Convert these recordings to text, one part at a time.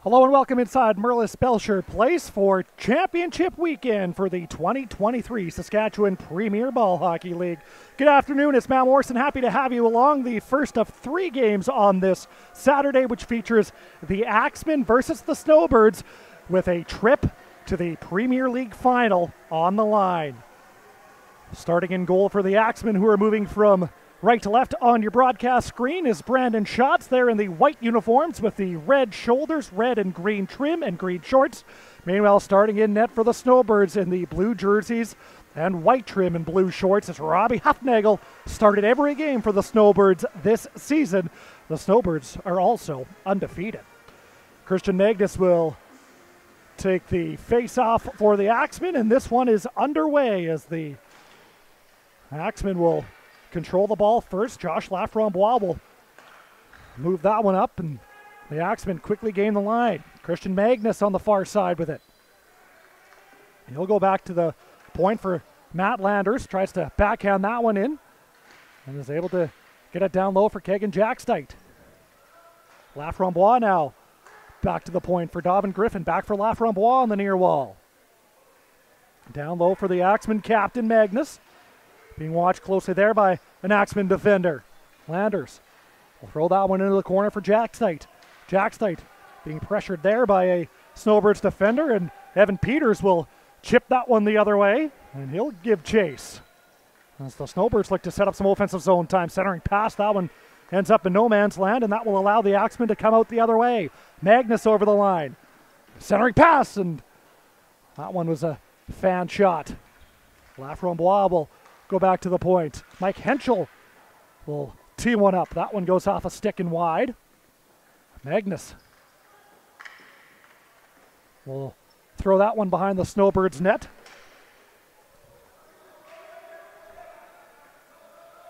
Hello and welcome inside Merlis Belcher Place for Championship Weekend for the 2023 Saskatchewan Premier Ball Hockey League. Good afternoon, it's Matt Morrison. Happy to have you along. The first of three games on this Saturday, which features the Axemen versus the Snowbirds with a trip to the Premier League final on the line. Starting in goal for the Axemen, who are moving from right to left on your broadcast screen, is Brandon Schatz there in the white uniforms with the red shoulders, red and green trim and green shorts. Meanwhile, starting in net for the Snowbirds in the blue jerseys and white trim and blue shorts is Robbie Hufnagel. Started every game for the Snowbirds this season. The Snowbirds are also undefeated. Christian Magnus will take the face-off for the Axemen, and this one is underway as the Axemen will control the ball first. Josh Laframbois will move that one up, and the Axemen quickly gain the line. Christian Magnus on the far side with it. He'll go back to the point for Matt Landers. Tries to backhand that one in and is able to get it down low for Kagan Jackstite. Laframbois now back to the point for Dobbin Griffin. Back for Laframbois on the near wall. Down low for the Axemen captain Magnus. Being watched closely there by an Axemen defender. Landers will throw that one into the corner for Jackstite. Jackstite being pressured there by a Snowbirds defender, and Evan Peters will chip that one the other way, and he'll give chase. As the Snowbirds look to set up some offensive zone time, centering pass, that one ends up in no man's land, and that will allow the Axemen to come out the other way. Magnus over the line. Centering pass, and that one was a fan shot. Laframbois will go back to the point. Mike Henschel will tee one up. That one goes off a stick and wide. Magnus will throw that one behind the Snowbirds net.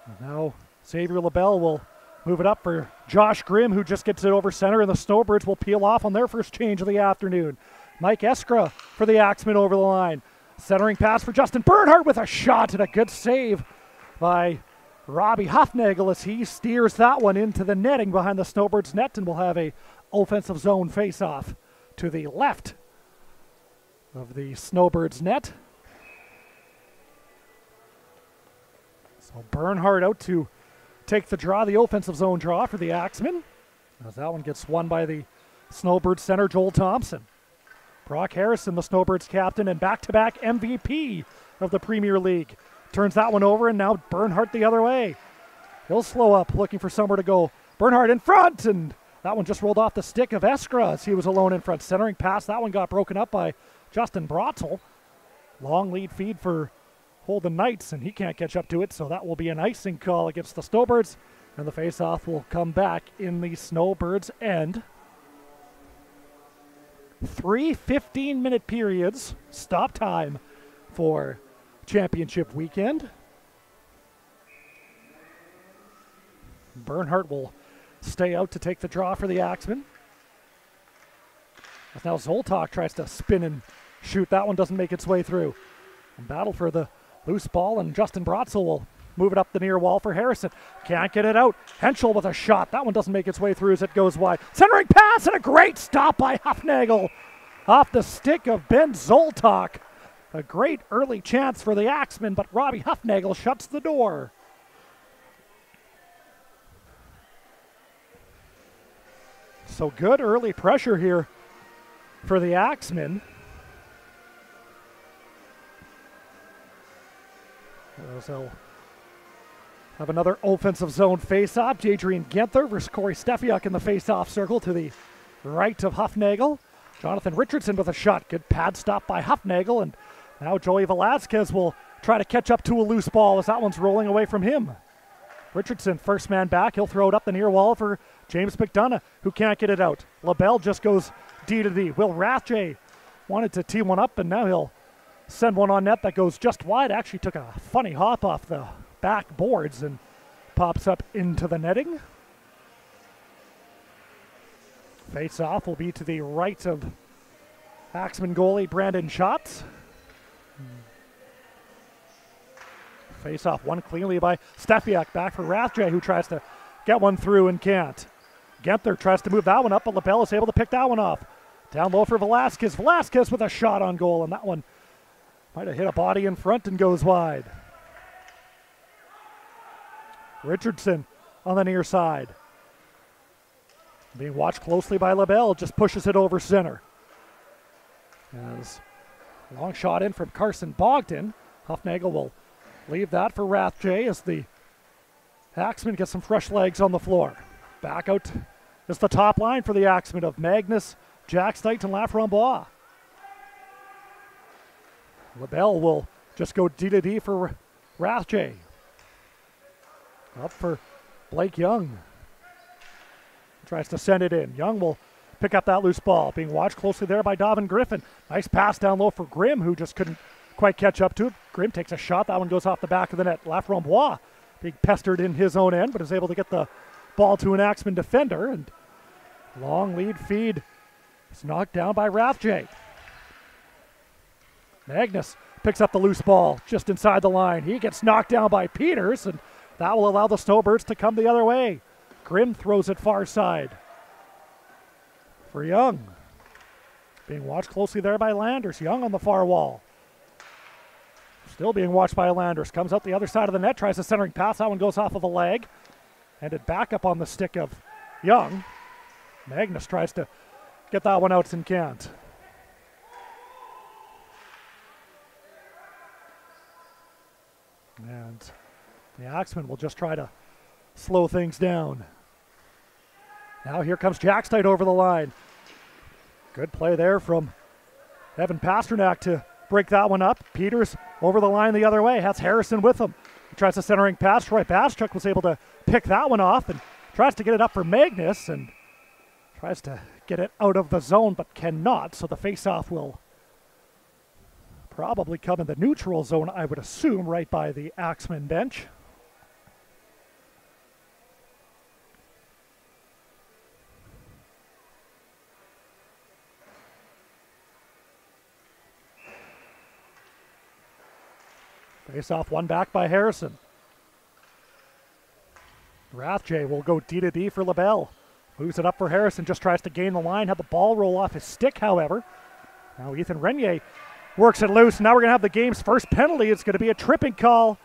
And now Xavier LaBelle will move it up for Josh Grimm, who just gets it over center, and the Snowbirds will peel off on their first change of the afternoon. Mike Eskra for the Axemen over the line. Centering pass for Justin Bernhardt with a shot and a good save by Robbie Hufnagel as he steers that one into the netting behind the Snowbirds net, and will have a offensive zone face-off to the left of the Snowbirds net. So Bernhardt out to take the draw, the offensive zone draw for the Axemen, as that one gets won by the Snowbirds center Joel Thompson. Brock Harrison, the Snowbirds captain and back-to-back MVP of the Premier League, turns that one over, and now Bernhardt the other way. He'll slow up, looking for somewhere to go. Bernhardt in front, and that one just rolled off the stick of Eskra as he was alone in front. Centering pass, that one got broken up by Justin Brotzel. Long lead feed for Holden Knights, and he can't catch up to it, so that will be an icing call against the Snowbirds, and the face-off will come back in the Snowbirds' end. 3 15-minute periods, stop time for championship weekend. Bernhardt will stay out to take the draw for the Axemen. As now Zoltak tries to spin and shoot. That one doesn't make its way through. And battle for the loose ball, and Justin Brotzel will move it up the near wall for Harrison. Can't get it out. Henschel with a shot. That one doesn't make its way through as it goes wide. Centering pass, and a great stop by Hufnagel off the stick of Ben Zoltak. A great early chance for the Axemen, but Robbie Hufnagel shuts the door. So good early pressure here for the Axemen. So have another offensive zone face-off. Adrian Genther versus Corey Stefiuk in the face-off circle to the right of Hufnagel. Jonathan Richardson with a shot. Good pad stop by Hufnagel, and now Joey Velasquez will try to catch up to a loose ball as that one's rolling away from him. Richardson, first man back. He'll throw it up the near wall for James McDonough, who can't get it out. LaBelle just goes D to D. Will Rathje wanted to tee one up, and now he'll send one on net that goes just wide. Actually took a funny hop off the back boards and pops up into the netting. Face off will be to the right of Axemen goalie Brandon Schatz. Face off won cleanly by Stefiuk. Back for Rathje, who tries to get one through and can't. Genther tries to move that one up, but LaBelle is able to pick that one off. Down low for Velasquez. Velasquez with a shot on goal, and that one might have hit a body in front and goes wide. Richardson on the near side. Being watched closely by LaBelle, just pushes it over center. As long shot in from Carson Bogdan. Huffnagel will leave that for Rathje as the Axemen get some fresh legs on the floor. Back out is the top line for the Axemen of Magnus, Jack Stite, and Laframboise. LaBelle will just go D-to-D for Rathje. Up for Blake Young. Tries to send it in. Young will pick up that loose ball. Being watched closely there by Dobbin Griffin. Nice pass down low for Grimm, who just couldn't quite catch up to it. Grimm takes a shot. That one goes off the back of the net. Laframboise being pestered in his own end, but is able to get the ball to an Axemen defender. And long lead feed is knocked down by Rathje. Magnus picks up the loose ball just inside the line. He gets knocked down by Peters, and that will allow the Snowbirds to come the other way. Grimm throws it far side for Young. Being watched closely there by Landers. Young on the far wall. Still being watched by Landers. Comes out the other side of the net, tries a centering pass. That one goes off of a leg. Handed back up on the stick of Young. Magnus tries to get that one out and can't. And the Axemen will just try to slow things down. Now here comes Jack Stite over the line. Good play there from Evan Pasternak to break that one up. Peters over the line the other way. Has Harrison with him. He tries a centering pass. Troy Baschuk was able to pick that one off and tries to get it up for Magnus and tries to get it out of the zone but cannot. So the faceoff will probably come in the neutral zone, I would assume, right by the Axemen bench. Face-off one back by Harrison. Rathje will go D-to-D for LaBelle. Moves it up for Harrison, just tries to gain the line. Had the ball roll off his stick, however. Now Ethan Renier works it loose. Now we're going to have the game's first penalty. It's going to be a tripping call,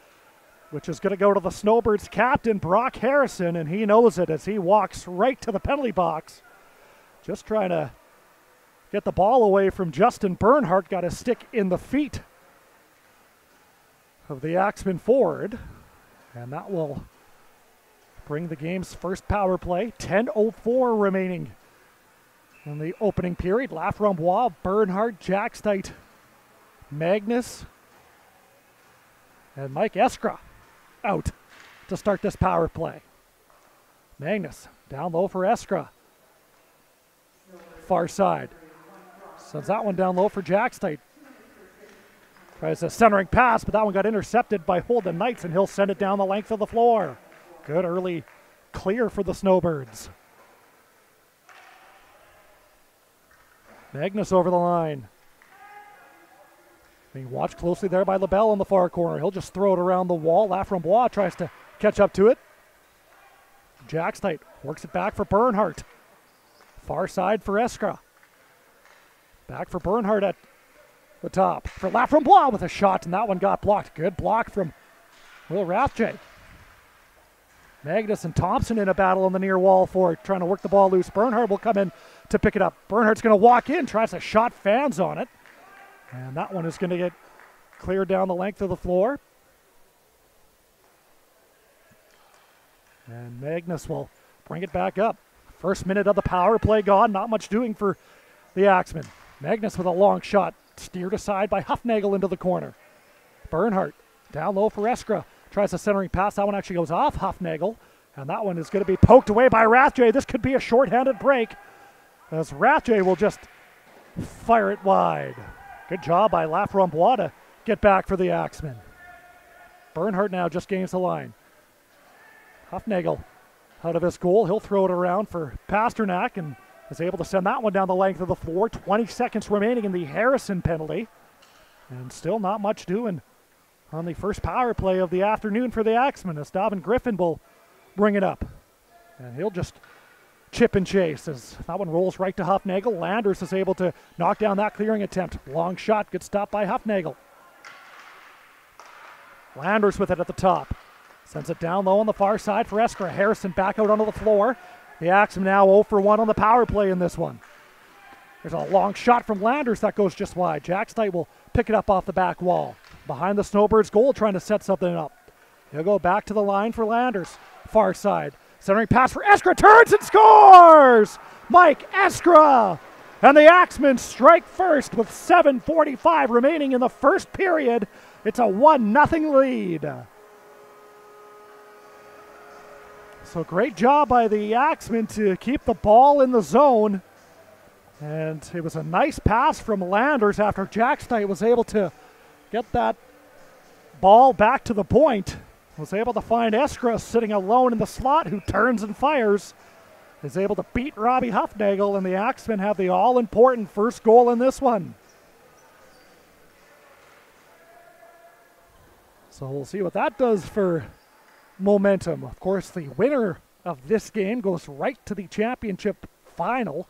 which is going to go to the Snowbirds captain, Brock Harrison, and he knows it as he walks right to the penalty box. Just trying to get the ball away from Justin Bernhardt. Got a stick in the feet of the Axemen forward, and that will bring the game's first power play. 10:04 remaining in the opening period. Laframboise, Bernhardt, Jack Stite, Magnus, and Mike Eskra out to start this power play. Magnus down low for Eskra. Far side. Sends that one down low for Jack Stite. Tries a centering pass, but that one got intercepted by Holden Knights, and he'll send it down the length of the floor. Good early clear for the Snowbirds. Magnus over the line. Being watched closely there by LaBelle in the far corner. He'll just throw it around the wall. Laframboise tries to catch up to it. Jack Stite works it back for Bernhardt. Far side for Eskra. Back for Bernhardt at the top. For Laframboise with a shot, and that one got blocked. Good block from Will Rathje. Magnus and Thompson in a battle on the near wall for trying to work the ball loose. Bernhardt will come in to pick it up. Bernhardt's going to walk in, tries to shot fans on it. And that one is going to get cleared down the length of the floor. And Magnus will bring it back up. First minute of the power play gone. Not much doing for the Axemen. Magnus with a long shot. Steered aside by Huffnagel into the corner. Bernhardt down low for Eskra. Tries a centering pass. That one actually goes off Huffnagel. And that one is going to be poked away by Rathje. This could be a shorthanded break, as Rathje will just fire it wide. Good job by Laframboise to get back for the Axemen. Bernhardt now just gains the line. Huffnagel out of his goal. He'll throw it around for Pasternak and is able to send that one down the length of the floor. 20 seconds remaining in the Harrison penalty. And still not much doing on the first power play of the afternoon for the Axemen, as Dobbin Griffin will bring it up. And he'll just chip and chase as that one rolls right to Hufnagel. Landers is able to knock down that clearing attempt. Long shot gets stopped by Hufnagel. Landers with it at the top. Sends it down low on the far side for Eskra. Harrison back out onto the floor. The Axemen now 0 for 1 on the power play in this one. There's a long shot from Landers that goes just wide. Jack Knight will pick it up off the back wall. Behind the Snowbirds goal, trying to set something up. He'll go back to the line for Landers. Far side. Centering pass for Eskra. Turns and scores! Mike Eskra! And the Axemen strike first with 7:45 remaining in the first period. It's a 1-0 lead. So great job by the Axemen to keep the ball in the zone. And it was a nice pass from Landers after Jack Knight was able to get that ball back to the point. Was able to find Eskra sitting alone in the slot, who turns and fires. Is able to beat Robbie Hufnagel, and the Axemen have the all-important first goal in this one. So we'll see what that does for momentum. Of course, the winner of this game goes right to the championship final,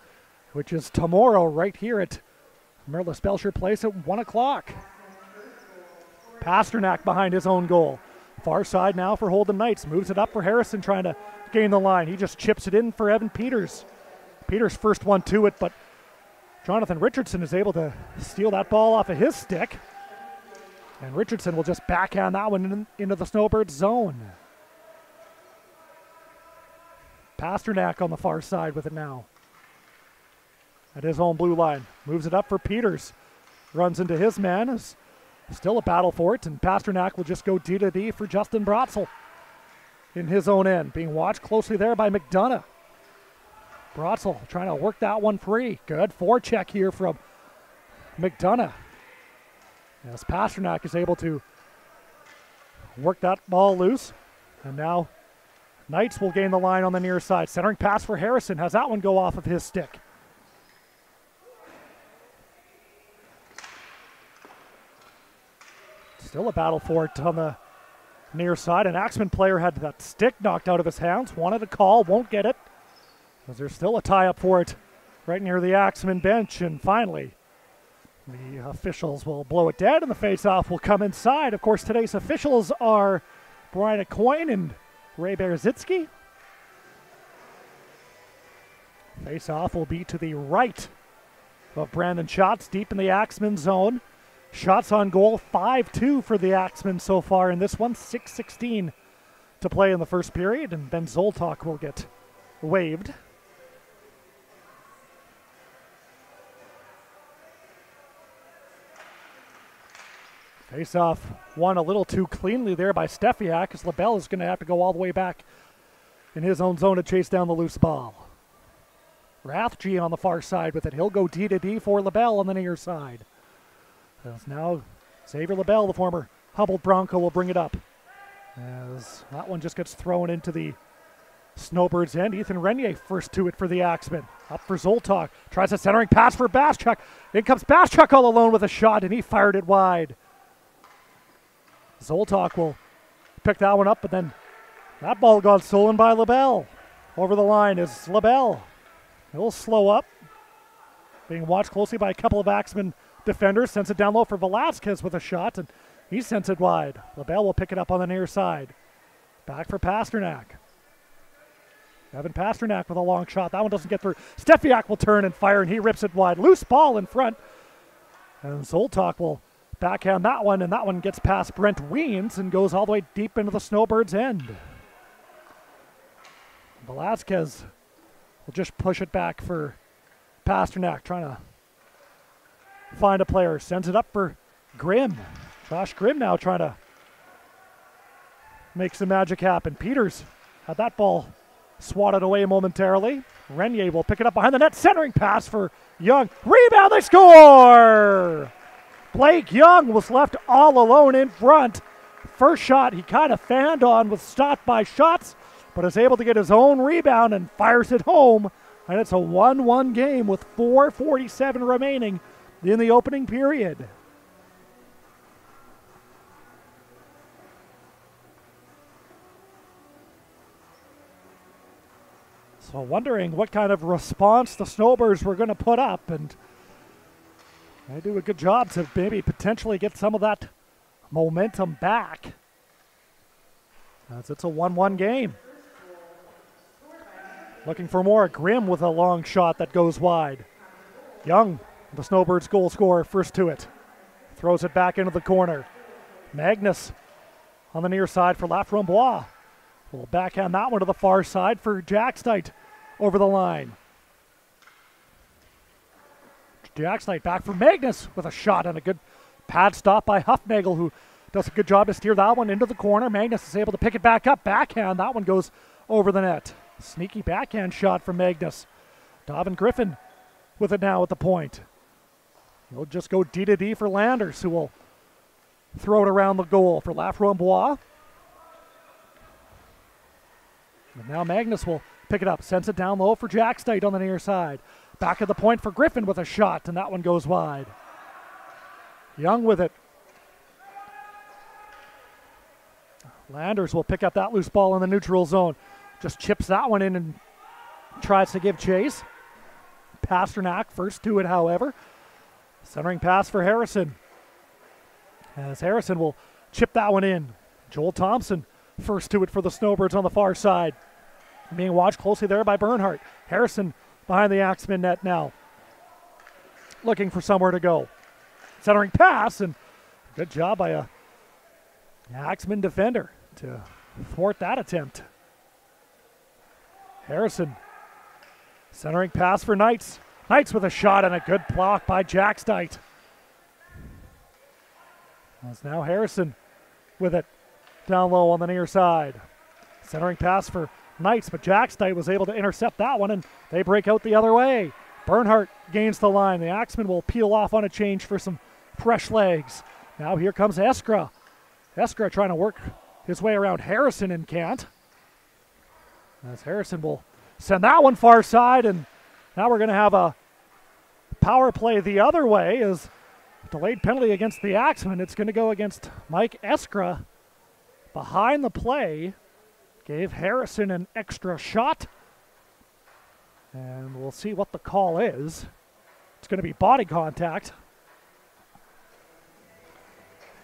which is tomorrow right here at Merlis Belcher Place at 1 o'clock. Pasternak behind his own goal. Far side now for Holden Knights. Moves it up for Harrison trying to gain the line. He just chips it in for Evan Peters. Peters first one to it, but Jonathan Richardson is able to steal that ball off of his stick. And Richardson will just backhand that one into the Snowbirds zone. Pasternak on the far side with it now. At his own blue line. Moves it up for Peters. Runs into his man. Still a battle for it, and Pasternak will just go D to D for Justin Brotzel in his own end. Being watched closely there by McDonough. Brotzel trying to work that one free. Good forecheck here from McDonough. As Pasternak is able to work that ball loose. And now Knights will gain the line on the near side. Centering pass for Harrison. Has that one go off of his stick. Still a battle for it on the near side. An Axemen player had that stick knocked out of his hands. Wanted a call, won't get it. Because there's still a tie-up for it right near the Axemen bench. And finally, the officials will blow it dead, and the face-off will come inside. Of course, today's officials are Brian Coyne and Ray Berzitsky. Face-off will be to the right of Brandon Schatz, deep in the Axemen zone. Shots on goal, 5-2 for the Axemen so far in this one. 6:16 to play in the first period, and Ben Zoltok will get waived. Face-off won a little too cleanly there by Steffiak, as LaBelle is going to have to go all the way back in his own zone to chase down the loose ball. Rathje on the far side with it. He'll go D to D for LaBelle on the near side. As now Xavier LaBelle, the former Humboldt Bronco, will bring it up. As that one just gets thrown into the Snowbirds end. Ethan Renier first to it for the Axemen. Up for Zoltok. Tries a centering pass for Baschuk. In comes Baschuk all alone with a shot, and he fired it wide. Zoltok will pick that one up, but then that ball got stolen by LaBelle. Over the line is LaBelle. He'll slow up. Being watched closely by a couple of Axemen defenders. Sends it down low for Velasquez with a shot, and he sends it wide. LaBelle will pick it up on the near side. Back for Pasternak. Evan Pasternak with a long shot. That one doesn't get through. Steffiak will turn and fire, and he rips it wide. Loose ball in front. And Zoltok will backhand that one, and that one gets past Brent Weens and goes all the way deep into the Snowbirds' end. Velasquez will just push it back for Pasternak, trying to find a player. Sends it up for Grimm. Josh Grimm now trying to make some magic happen. Peters had that ball swatted away momentarily. Renier will pick it up behind the net. Centering pass for Young. Rebound, they score! Blake Young was left all alone in front. First shot he kind of fanned on, was stopped by Schatz, but is able to get his own rebound and fires it home. And it's a 1-1 game with 4:47 remaining in the opening period. So wondering what kind of response the Snowbirds were going to put up, and they do a good job to maybe potentially get some of that momentum back, as it's a 1-1 game. Looking for more. Grimm with a long shot that goes wide. Young, the Snowbirds goal scorer, first to it. Throws it back into the corner. Magnus on the near side for Laframboise. Will backhand that one to the far side for Jackstein over the line. Jackstein back for Magnus with a shot and a good pad stop by Huffnagel, who does a good job to steer that one into the corner. Magnus is able to pick it back up. Backhand, that one goes over the net. Sneaky backhand shot from Magnus. Dobbin Griffin with it now at the point. He'll just go D-to-D for Landers, who will throw it around the goal for Laframboise. And now Magnus will pick it up, sends it down low for Jackstein on the near side. Back at the point for Griffin with a shot, and that one goes wide. Young with it. Landers will pick up that loose ball in the neutral zone. Just chips that one in and tries to give chase. Pasternak first to it, however. Centering pass for Harrison. As Harrison will chip that one in. Joel Thompson first to it for the Snowbirds on the far side. Being watched closely there by Bernhardt. Harrison behind the Axemen net now. Looking for somewhere to go. Centering pass, and good job by a Axemen defender to thwart that attempt. Harrison centering pass for Knights. Knights with a shot and a good block by Jackstein. As now Harrison with it down low on the near side. Centering pass for Knights, but Jackstein was able to intercept that one, and they break out the other way. Bernhardt gains the line. The Axemen will peel off on a change for some fresh legs. Now here comes Eskra. Eskra trying to work his way around Harrison and can't. As Harrison will send that one far side, and now we're going to have a power play the other way as delayed penalty against the Axemen. It's going to go against Mike Eskra behind the play. Gave Harrison an extra shot. And we'll see what the call is. It's going to be body contact.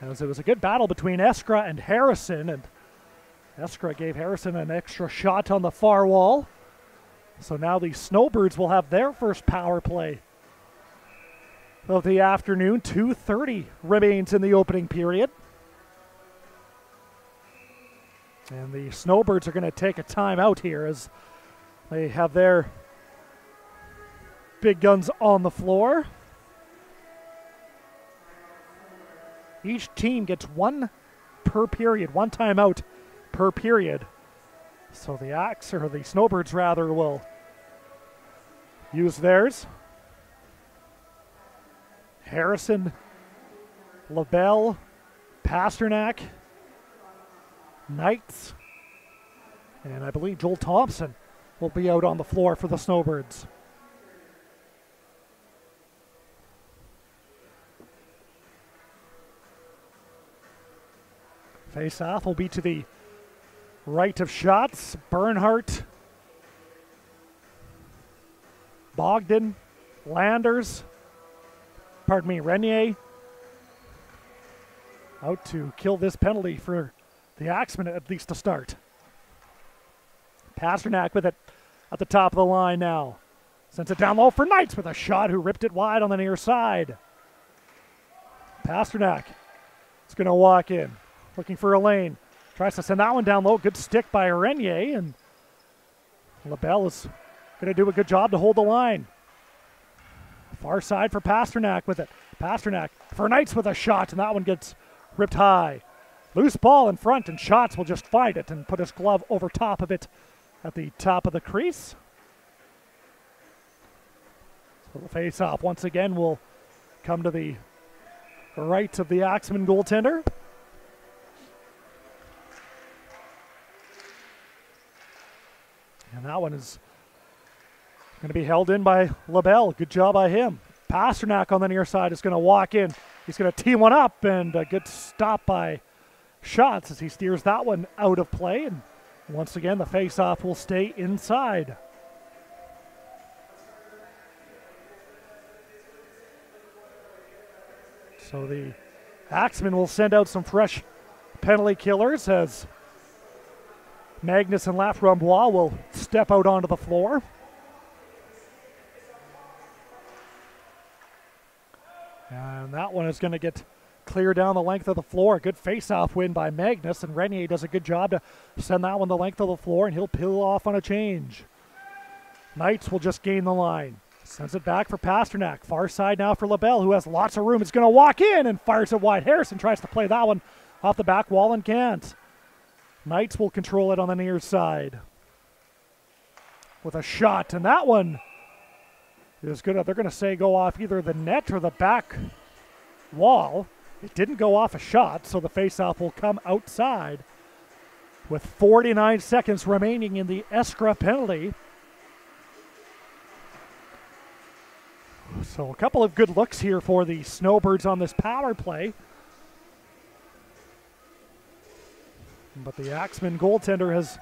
As it was a good battle between Eskra and Harrison, and Eskra gave Harrison an extra shot on the far wall. So now the Snowbirds will have their first power play of the afternoon. 2:30 remains in the opening period. And the Snowbirds are going to take a timeout here as they have their big guns on the floor. Each team gets one per period, one timeout per period. So the Snowbirds rather will use theirs. Harrison, LaBelle, Pasternak, Knights, and I believe Joel Thompson will be out on the floor for the Snowbirds. Face-off will be to the right of shots. Bernhardt, Bogdan, Landers, Renier, out to kill this penalty for the Axemen, at least to start. Pasternak with it at the top of the line now. Sends it down low for Knights with a shot who ripped it wide on the near side. Pasternak is going to walk in, looking for a lane. Tries to send that one down low. Good stick by Renier, and LaBelle is going to do a good job to hold the line. Far side for Pasternak with it. Pasternak for Knights with a shot, and that one gets ripped high. Loose ball in front, and Shots will just find it and put his glove over top of it at the top of the crease. So the face-off once again will come to the right of the Axemen goaltender. And that one is going to be held in by LaBelle. Good job by him. Pasternak on the near side is going to walk in. He's going to tee one up, and a good stop by Shots as he steers that one out of play. And once again, the face-off will stay inside. So the Axemen will send out some fresh penalty killers as Magnus and Laframboise will step out onto the floor. And that one is going to get clear down the length of the floor. Good face-off win by Magnus, and Renier does a good job to send that one the length of the floor, and he'll peel off on a change. Knights will just gain the line. Sends it back for Pasternak. Far side now for LaBelle, who has lots of room. Is going to walk in and fires it wide. Harrison tries to play that one off the back wall and can't. Knights will control it on the near side with a shot, and that one is good. They're going to say go off either the net or the back wall. It didn't go off a shot, so the faceoff will come outside with 49 seconds remaining in the Eskra penalty. So a couple of good looks here for the Snowbirds on this power play. But the Axemen goaltender has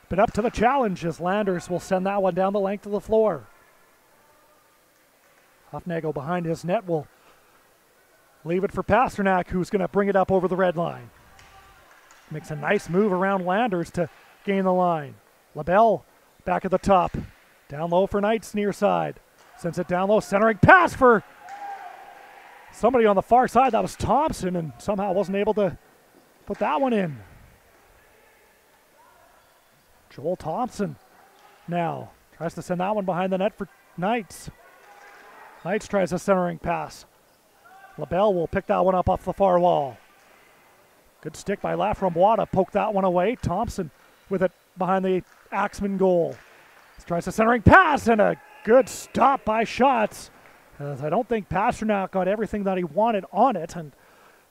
been up to the challenge as Landers will send that one down the length of the floor. Hofnagel behind his net will leave it for Pasternak, who's going to bring it up over the red line. Makes a nice move around Landers to gain the line. LaBelle back at the top. Down low for Knights near side. Sends it down low, centering pass for somebody on the far side. That was Thompson, and somehow wasn't able to put that one in. Joel Thompson now tries to send that one behind the net for Knights. Knights tries a centering pass. LaBelle will pick that one up off the far wall. Good stick by Laframboise to poke that one away. Thompson with it behind the Axemen goal. Tries a centering pass and a good stop by Schatz. As I don't think Pasternak got everything that he wanted on it, and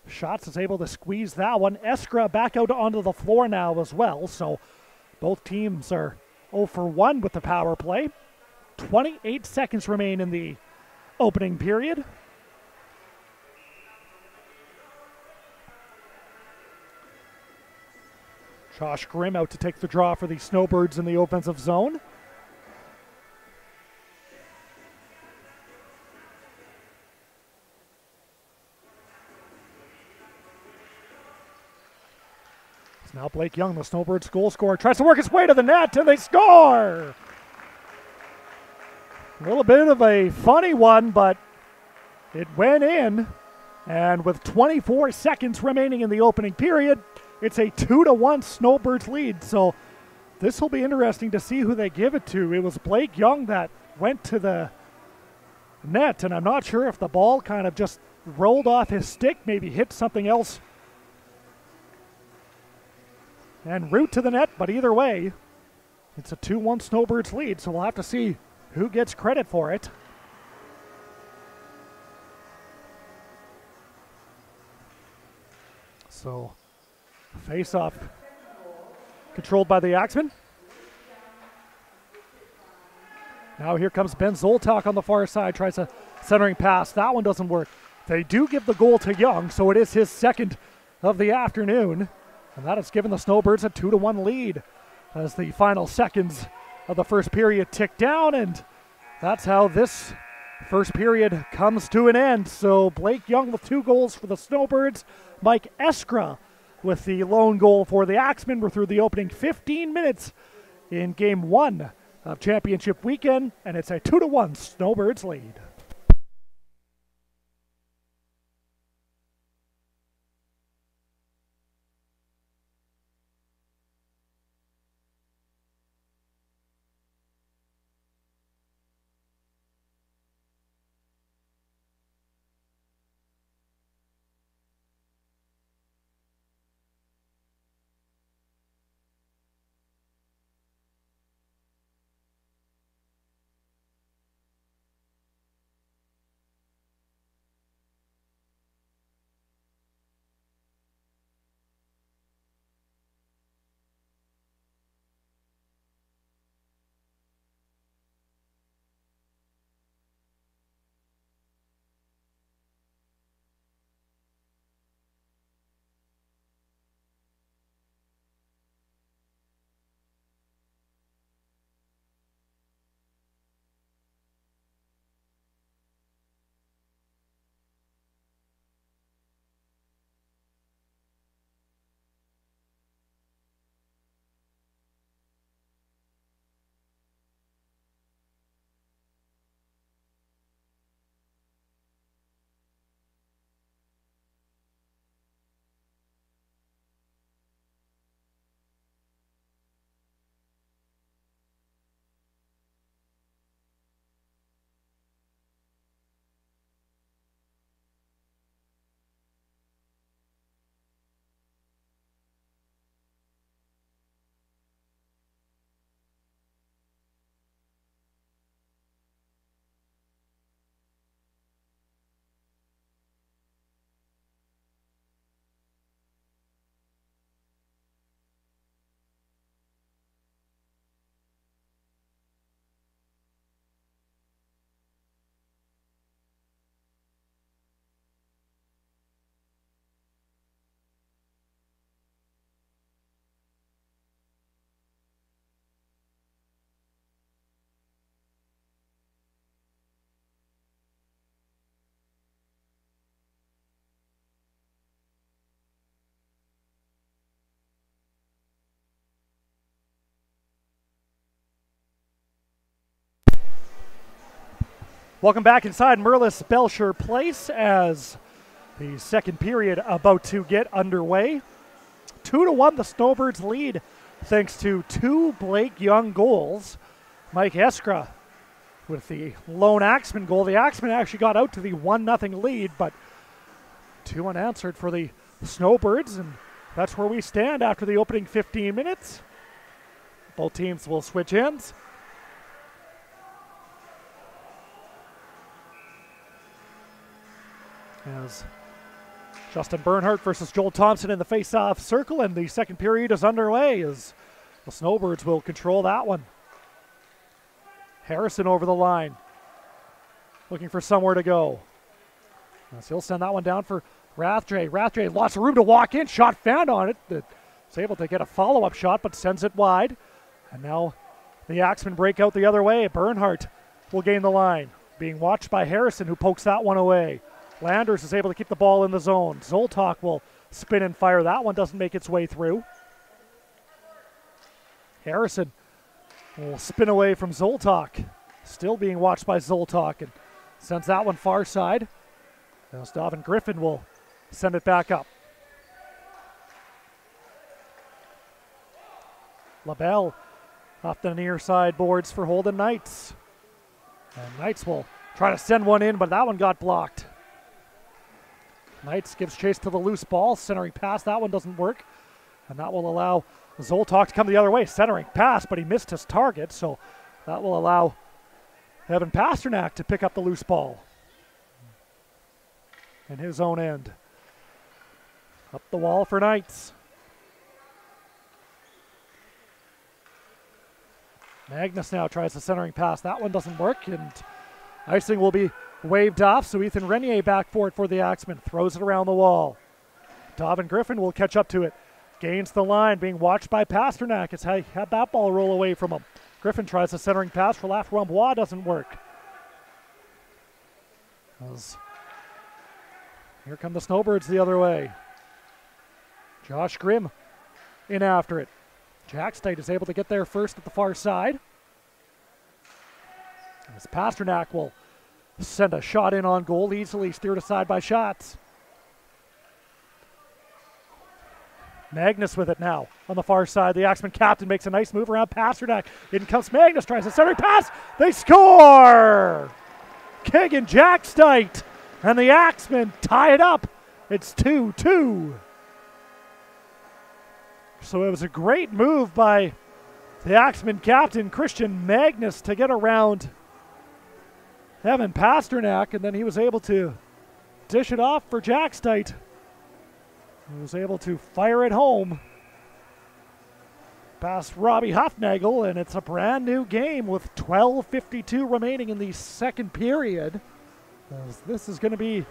Schatz is able to squeeze that one. Eskra back out onto the floor now as well, so both teams are 0 for 1 with the power play. 28 seconds remain in the opening period. Josh Grimm out to take the draw for the Snowbirds in the offensive zone. It's now Blake Young, the Snowbirds goal scorer, tries to work his way to the net, and they score! A little bit of a funny one, but it went in. And with 24 seconds remaining in the opening period, it's a 2-1 Snowbirds lead. So this will be interesting to see who they give it to. It was Blake Young that went to the net, and I'm not sure if the ball kind of just rolled off his stick, maybe hit something else and route to the net. But either way, it's a 2-1 Snowbirds lead, so we'll have to see who gets credit for it. So, face-off controlled by the Axemen. Now here comes Ben Zoltak on the far side, tries a centering pass. That one doesn't work. They do give the goal to Young, so it is his second of the afternoon. And that has given the Snowbirds a 2-1 lead as the final seconds of the first period tick down, and that's how this first period comes to an end. So Blake Young with 2 goals for the Snowbirds. Mike Eskra with the lone goal for the Axemen. We're through the opening 15 minutes in Game 1 of Championship Weekend, and it's a 2-1 Snowbirds lead. Welcome back inside Merlis Belcher Place as the second period about to get underway. 2-1 the Snowbirds lead thanks to 2 Blake Young goals. Mike Eskra with the lone Axemen goal. The Axemen actually got out to the 1-0 lead, but 2 unanswered for the Snowbirds, and that's where we stand after the opening 15 minutes. Both teams will switch ends. As Justin Bernhardt versus Joel Thompson in the face-off circle, and the second period is underway as the Snowbirds will control that one. Harrison over the line, looking for somewhere to go. As he'll send that one down for Rathje. Rathje, lots of room to walk in. Shot found on it. It's able to get a follow-up shot, but sends it wide. And now the Axemen break out the other way. Bernhardt will gain the line, being watched by Harrison, who pokes that one away. Landers is able to keep the ball in the zone. Zoltok will spin and fire. That one doesn't make its way through. Harrison will spin away from Zoltok. Still being watched by Zoltok, and sends that one far side. Now Davin Griffin will send it back up. LaBelle off the near side boards for Holden Knights. And Knights will try to send one in, but that one got blocked. Knights gives chase to the loose ball. Centering pass, that one doesn't work. And that will allow Zoltok to come the other way. Centering pass, but he missed his target, so that will allow Evan Pasternak to pick up the loose ball in his own end. Up the wall for Knights. Magnus now tries the centering pass. That one doesn't work, and icing will be waved off, so Ethan Renier back for it for the Axemen. Throws it around the wall. Davin Griffin will catch up to it. Gains the line, being watched by Pasternak. It's had that ball roll away from him. Griffin tries the centering pass for Laframbois, doesn't work. Here come the Snowbirds the other way. Josh Grimm in after it. Jack State is able to get there first at the far side. As Pasternak will send a shot in on goal, easily steered aside by shots. Magnus with it now on the far side. The Axemen captain makes a nice move around Pasternak. In comes Magnus, tries a centering pass. They score! Keegan Jackstite and the Axemen tie it up. It's 2-2. So it was a great move by the Axemen captain, Christian Magnus, to get around Evan Pasternak, and then he was able to dish it off for Jackstite. He was able to fire it home past Robbie Hufnagel, and it's a brand new game with 12:52 remaining in the second period. This is going to be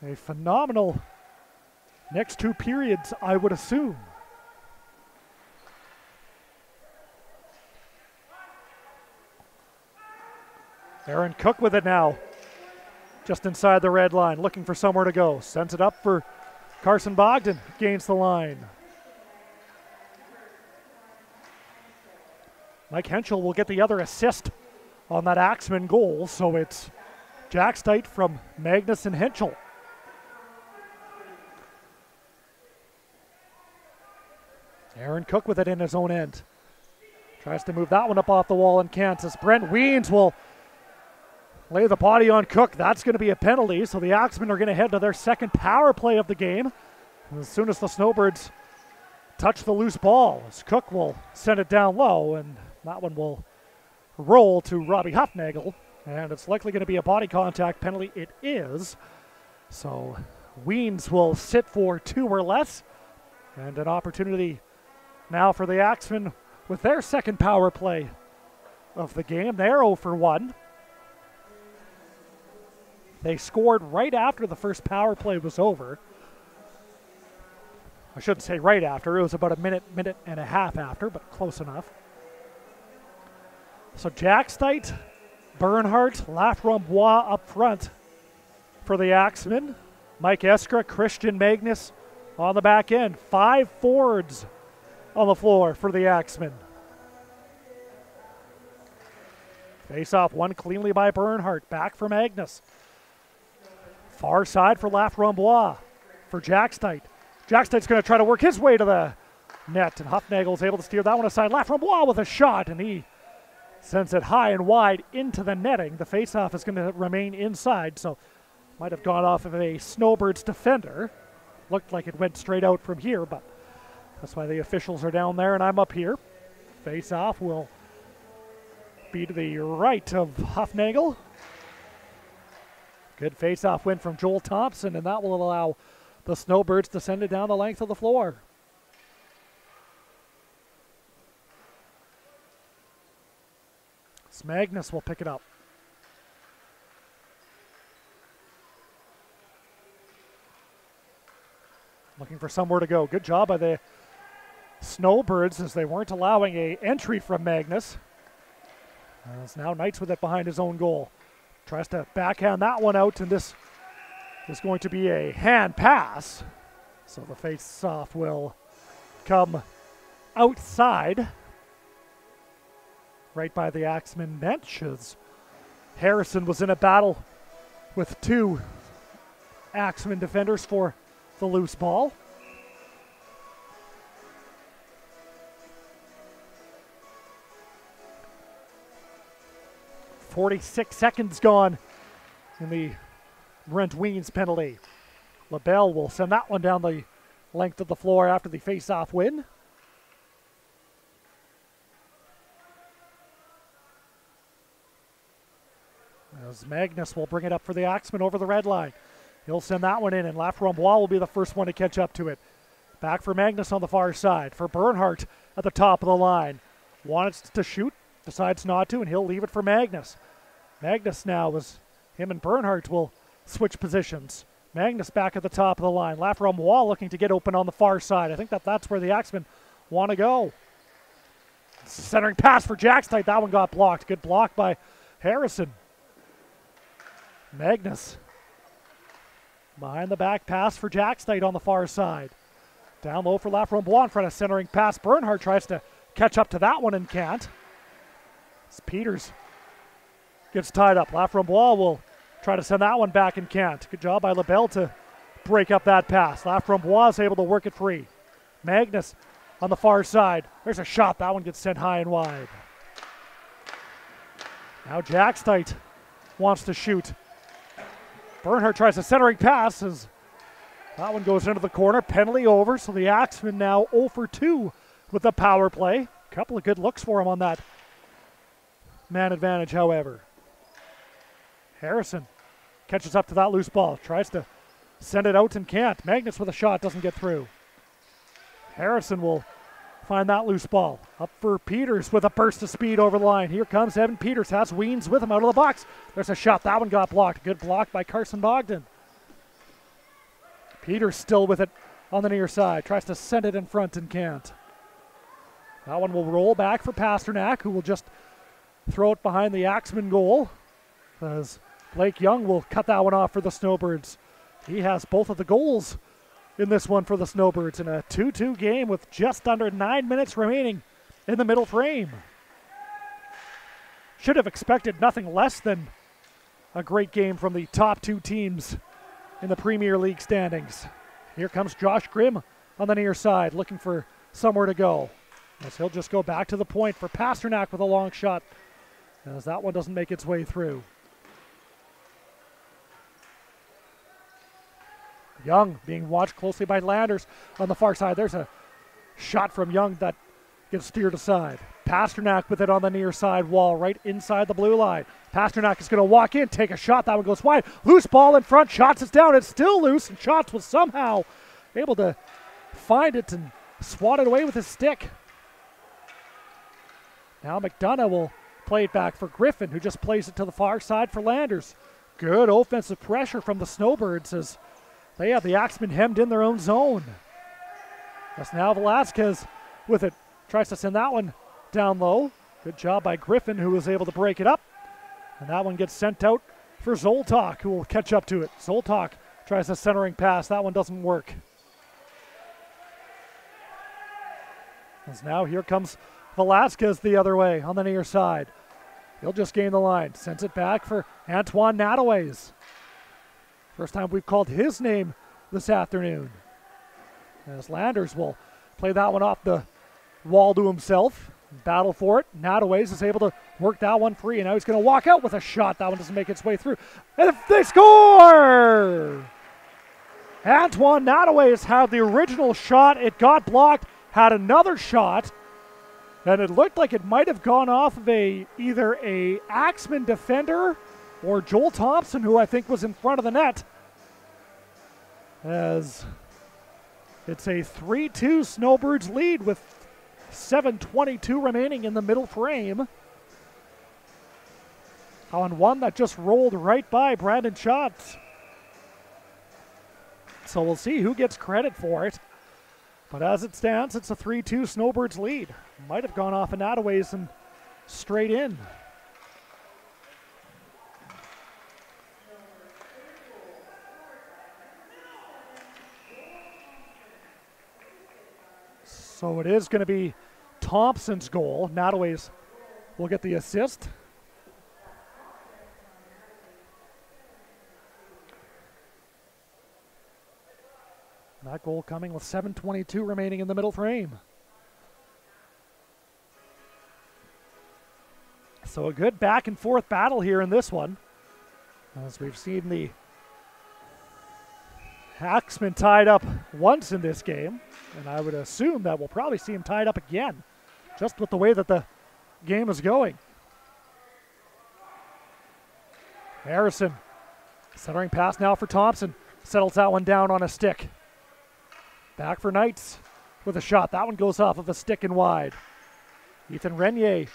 a phenomenal next 2 periods, I would assume. Aaron Cook with it now. Just inside the red line, looking for somewhere to go. Sends it up for Carson Bogdan. Gains the line. Mike Henschel will get the other assist on that Axemen goal, so it's Jackstite from Magnus and Henschel. Aaron Cook with it in his own end. Tries to move that one up off the wall in Kansas. Brent Weens will lay the body on Cook. That's going to be a penalty, so the Axemen are going to head to their second power play of the game. As soon as the Snowbirds touch the loose ball, as Cook will send it down low, and that one will roll to Robbie Hufnagel, and it's likely going to be a body contact penalty. It is. So Weens will sit for 2 or less, and an opportunity now for the Axemen with their second power play of the game. They're 0 for 1. They scored right after the first power play was over. I shouldn't say right after. It was about a minute and a half after, but close enough. So Jackstite, Bernhardt, Laframbois up front for the Axemen. Mike Eskra, Christian Magnus on the back end. 5 forwards on the floor for the Axemen. Face off won cleanly by Bernhardt. Back for Magnus. Far side for Laframboise for Jackstite. Jackstite's going to try to work his way to the net, and Huffnagel's able to steer that one aside. Laframboise with a shot, and he sends it high and wide into the netting. The face-off is going to remain inside, so might have gone off of a Snowbirds defender. Looked like it went straight out from here, but that's why the officials are down there and I'm up here. Face-off will be to the right of Huffnagel. Good face-off win from Joel Thompson, and that will allow the Snowbirds to send it down the length of the floor. Magnus will pick it up. Looking for somewhere to go. Good job by the Snowbirds as they weren't allowing an entry from Magnus. As now Knights with it behind his own goal. Tries to backhand that one out, and this is going to be a hand pass. So the face-off will come outside, right by the Axemen bench, as Harrison was in a battle with two Axemen defenders for the loose ball. .46 seconds gone in the Brent Weens penalty. LaBelle will send that one down the length of the floor after the face-off win. As Magnus will bring it up for the Axemen over the red line. He'll send that one in, and Laframboise will be the first one to catch up to it. Back for Magnus on the far side. For Bernhardt at the top of the line. Wants to shoot, decides not to, and he'll leave it for Magnus. Magnus now, as him and Bernhardt will switch positions. Magnus back at the top of the line. Laframboise looking to get open on the far side. I think that's where the Axemen want to go. Centering pass for Jackstite. That one got blocked. Good block by Harrison. Magnus. Behind the back pass for Jackstite on the far side. Down low for Laframboise in front of centering pass. Bernhardt tries to catch up to that one and can't. As Peters gets tied up. Laframboise will try to send that one back and can't. Good job by LaBelle to break up that pass. Laframboise is able to work it free. Magnus on the far side. There's a shot. That one gets sent high and wide. Now Jackstite wants to shoot. Bernhardt tries a centering pass as that one goes into the corner. Penalty over, so the Axemen now 0 for 2 with the power play. A couple of good looks for him on that man advantage, however. Harrison catches up to that loose ball. Tries to send it out and can't. Magnus with a shot, doesn't get through. Harrison will find that loose ball. Up for Peters with a burst of speed over the line. Here comes Evan Peters. Has Weens with him out of the box. There's a shot. That one got blocked. Good block by Carson Bogdan. Peters still with it on the near side. Tries to send it in front and can't. That one will roll back for Pasternak, who will just throw it behind the Axemen goal, as Blake Young will cut that one off for the Snowbirds. He has both of the goals in this one for the Snowbirds in a 2-2 game with just under 9 minutes remaining in the middle frame. Should have expected nothing less than a great game from the top two teams in the Premier League standings. Here comes Josh Grimm on the near side, looking for somewhere to go. As he'll just go back to the point for Pasternak with a long shot, as that one doesn't make its way through. Young being watched closely by Landers on the far side. There's a shot from Young that gets steered aside. Pasternak with it on the near side wall, right inside the blue line. Pasternak is going to walk in, take a shot. That one goes wide. Loose ball in front. Shots is down. It's still loose, and Shots was somehow able to find it and swat it away with his stick. Now McDonough will play it back for Griffin, who just plays it to the far side for Landers. Good offensive pressure from the Snowbirds as they have the Axemen hemmed in their own zone. That's now Velasquez with it. Tries to send that one down low. Good job by Griffin, who was able to break it up. And that one gets sent out for Zoltak, who will catch up to it. Zoltak tries a centering pass. That one doesn't work. As now here comes Velasquez the other way on the near side. He'll just gain the line. Sends it back for Antoine Nataways. First time we've called his name this afternoon. As Landers will play that one off the wall to himself. Battle for it. Nataways is able to work that one free, and now he's going to walk out with a shot. That one doesn't make its way through. And they score! Antoine Nataways had the original shot. It got blocked, had another shot, and it looked like it might have gone off of either a Axemen defender or Joel Thompson, who I think was in front of the net. As it's a 3-2 Snowbirds lead with 7:22 remaining in the middle frame. On one that just rolled right by Brandon Schatz. So we'll see who gets credit for it. But as it stands, it's a 3-2 Snowbirds lead. Might have gone off of Nataways and straight in. So it is going to be Thompson's goal. Nataways will get the assist. That goal coming with 7:22 remaining in the middle frame. So a good back and forth battle here in this one. As we've seen the Axemen tied up once in this game, and I would assume that we'll probably see him tied up again, just with the way that the game is going. Harrison, centering pass now for Thompson, settles that one down on a stick. Back for Knights with a shot. That one goes off of a stick and wide. Ethan Renier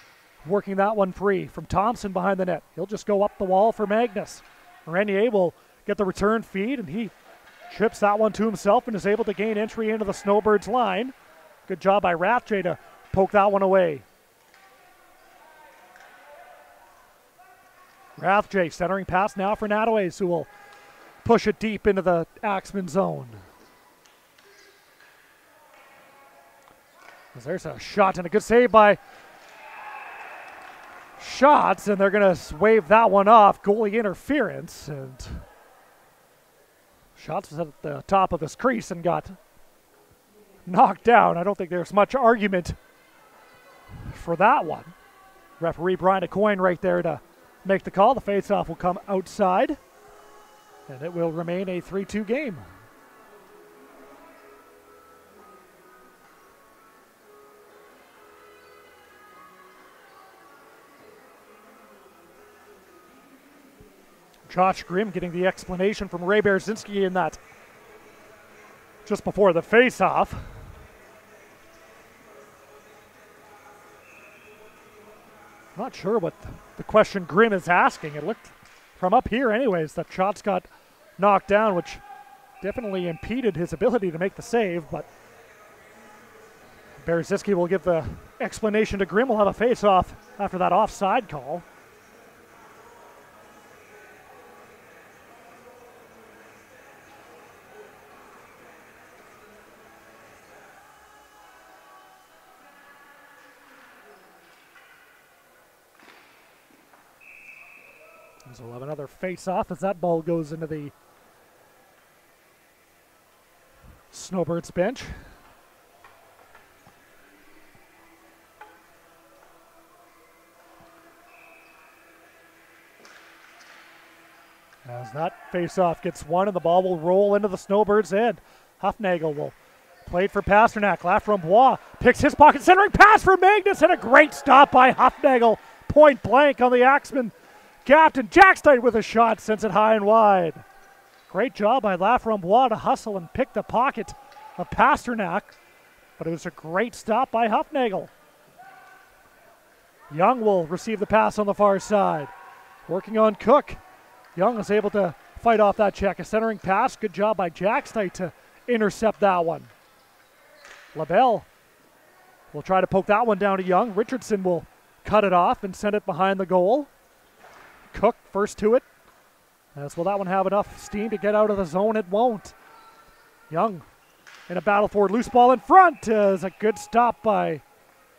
working that one free from Thompson behind the net. He'll just go up the wall for Magnus. Renier will get the return feed, and he chips that one to himself and is able to gain entry into the Snowbirds line. Good job by Rathje to poke that one away. Rathje centering pass now for Nataways, who will push it deep into the Axemen zone. There's a shot and a good save by Schatz, and they're going to wave that one off. Goalie interference, and Schatz was at the top of his crease and got knocked down. I don't think there's much argument for that one. Referee Brian Coyne right there to make the call. The faceoff will come outside, and it will remain a 3-2 game. Josh Grimm getting the explanation from Ray Berzinski in that just before the face-off. Not sure what the question Grimm is asking. It looked from up here anyways that Schatz got knocked down, which definitely impeded his ability to make the save, but Berzinski will give the explanation to Grimm. We'll have a face-off after that offside call. So we'll have another face-off as that ball goes into the Snowbirds bench. As that face-off gets won and the ball will roll into the Snowbirds' end. Huffnagel will play it for Pasternak. Laframboise picks his pocket, centering pass for Magnus, and a great stop by Huffnagel. Point blank on the Axemen captain. Jackstein with a shot, sends it high and wide. Great job by Laframboise to hustle and pick the pocket of Pasternak, but it was a great stop by Huffnagel. Young will receive the pass on the far side. Working on Cook. Young is able to fight off that check. A centering pass. Good job by Jackstein to intercept that one. LaBelle will try to poke that one down to Young. Richardson will cut it off and send it behind the goal. Cook first to it. As will that one have enough steam to get out of the zone? It won't. Young in a battle for loose ball in front is a good stop by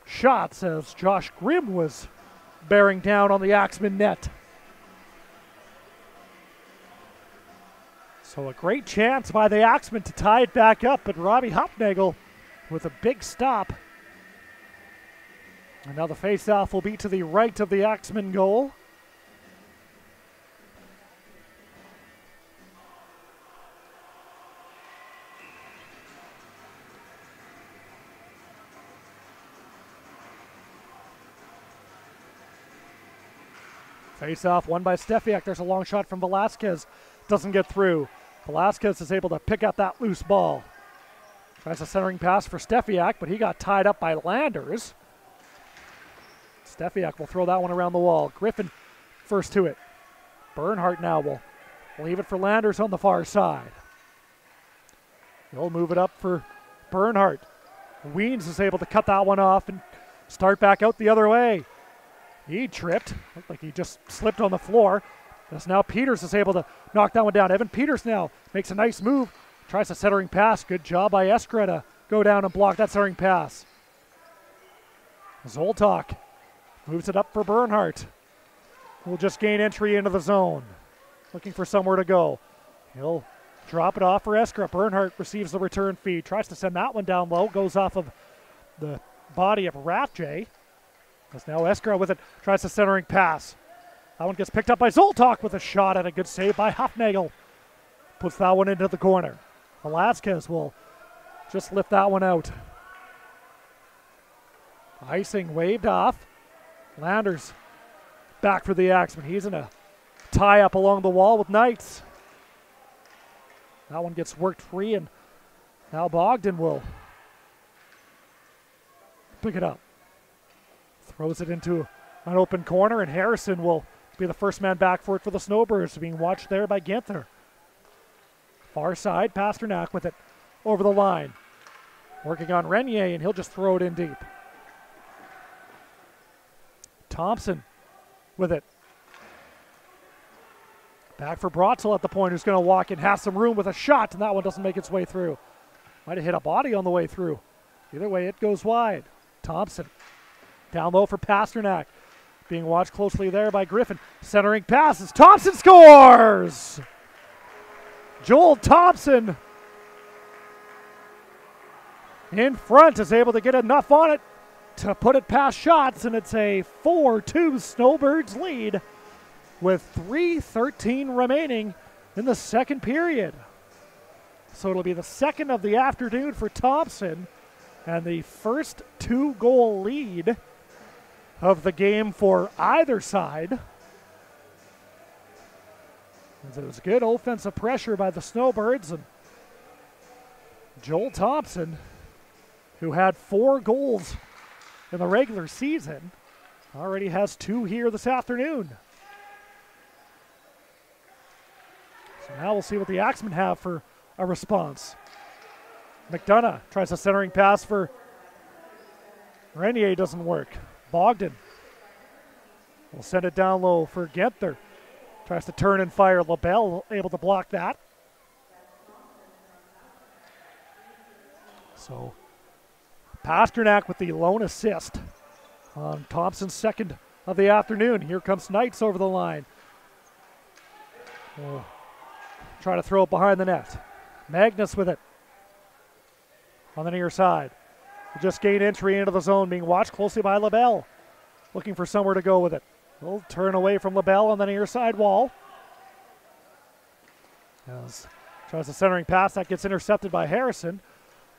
Schatz as Josh Grimm was bearing down on the Axemen net. So a great chance by the Axemen to tie it back up, but Robbie Hufnagel with a big stop. And now the face-off will be to the right of the Axemen goal. Face-off won by Stefiak. There's a long shot from Velasquez. Doesn't get through. Velasquez is able to pick up that loose ball. Tries a centering pass for Stefiak, but he got tied up by Landers. Stefiak will throw that one around the wall. Griffin first to it. Bernhardt now will leave it for Landers on the far side. He'll move it up for Bernhardt. Weens is able to cut that one off and start back out the other way. He tripped. Looked like he just slipped on the floor. As now Peters is able to knock that one down. Evan Peters now makes a nice move. Tries a centering pass. Good job by Eskra to go down and block that centering pass. Zoltok moves it up for Bernhardt. Will just gain entry into the zone. Looking for somewhere to go. He'll drop it off for Eskra. Bernhardt receives the return feed. Tries to send that one down low. Goes off of the body of Ratjay. As now Eskra with it. Tries the centering pass. That one gets picked up by Zoltok with a shot and a good save by Hufnagel. Puts that one into the corner. Velasquez will just lift that one out. Icing waved off. Landers back for the Axemen. He's in a tie-up along the wall with Knights. That one gets worked free, and now Bogdan will pick it up. Throws it into an open corner, and Harrison will be the first man back for it for the Snowbirds, being watched there by Ginther. Far side, Pasternak with it over the line. Working on Renier, and he'll just throw it in deep. Thompson with it. Back for Brotzel at the point, who's going to walk in, has some room with a shot, and that one doesn't make its way through. Might have hit a body on the way through. Either way, it goes wide. Thompson down low for Pasternak. Being watched closely there by Griffin. Centering passes. Thompson scores! Joel Thompson in front is able to get enough on it to put it past shots, and it's a 4-2 Snowbirds lead with 3:13 remaining in the second period. So it'll be the second of the afternoon for Thompson and the first 2-goal lead of the game for either side. As it was good offensive pressure by the Snowbirds, and Joel Thompson, who had 4 goals in the regular season, already has 2 here this afternoon. So now we'll see what the Axemen have for a response. McDonough tries a centering pass for Renier, doesn't work. Bogdan will send it down low for Genther. Tries to turn and fire. LaBelle able to block that. So Pasternak with the lone assist on Thompson's second of the afternoon. Here comes Knights over the line. We'll try to throw it behind the net. Magnus with it on the near side. Will just gain entry into the zone, being watched closely by LaBelle. Looking for somewhere to go with it. He'll turn away from LaBelle on the near side wall. Tries a centering pass that gets intercepted by Harrison.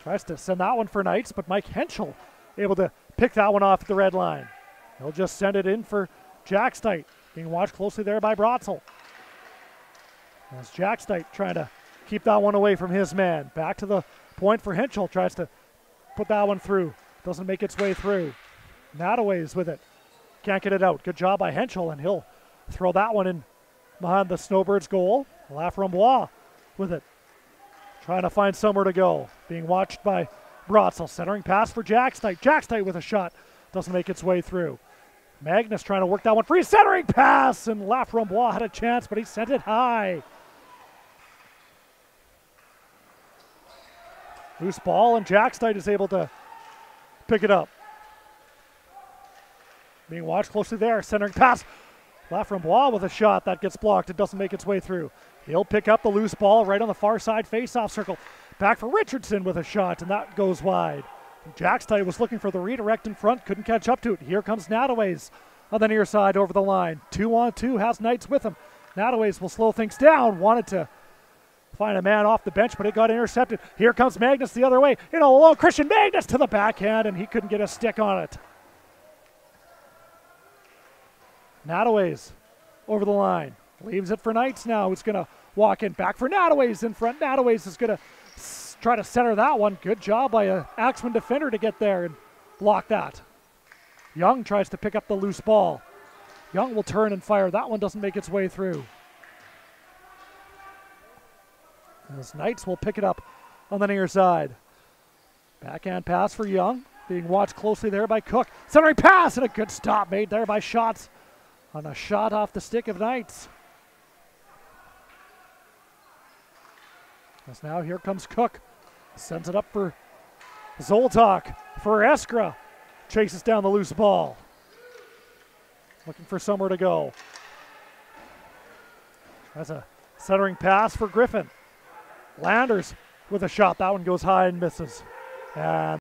Tries to send that one for Knights, but Mike Henschel able to pick that one off at the red line. He'll just send it in for Jackstite, being watched closely there by Brotzel. As Jackstite trying to keep that one away from his man. Back to the point for Henschel. Tries to put that one through. Doesn't make its way through. Notaways with it. Can't get it out. Good job by Henschel, and he'll throw that one in behind the Snowbirds goal. Laframboise with it. Trying to find somewhere to go. Being watched by Brotzel. Centering pass for Jackstite. Jackstite with a shot. Doesn't make its way through. Magnus trying to work that one free. Centering pass, and Laframboise had a chance, but he sent it high. Loose ball, and Jackstite is able to pick it up. being watched closely there. Centering pass. Laframboise with a shot that gets blocked. It doesn't make its way through. He'll pick up the loose ball right on the far side face-off circle. Back for Richardson with a shot, and that goes wide. Jackstad was looking for the redirect in front, couldn't catch up to it. Here comes Nataways on the near side over the line. 2-on-2, has Knights with him. Nataways will slow things down. Wanted to find a man off the bench, but it got intercepted. Here comes Magnus the other way. In all alone, Christian Magnus to the backhand, and he couldn't get a stick on it. Nataways over the line. Leaves it for Knights now. Who's going to walk in. Back for Nataways in front. Nataways is going to try to center that one. Good job by a Axemen defender to get there and block that. Young tries to pick up the loose ball. Young will turn and fire. That one doesn't make its way through. As Knights will pick it up on the near side. Backhand pass for Young. Being watched closely there by Cook. Centering pass and a good stop made there by Schatz on a shot off the stick of Knights. As now here comes Cook. Sends it up for Zoltak. For Eskra. Chases down the loose ball. Looking for somewhere to go. Tries a centering pass for Griffin. Landers with a shot. That one goes high and misses. And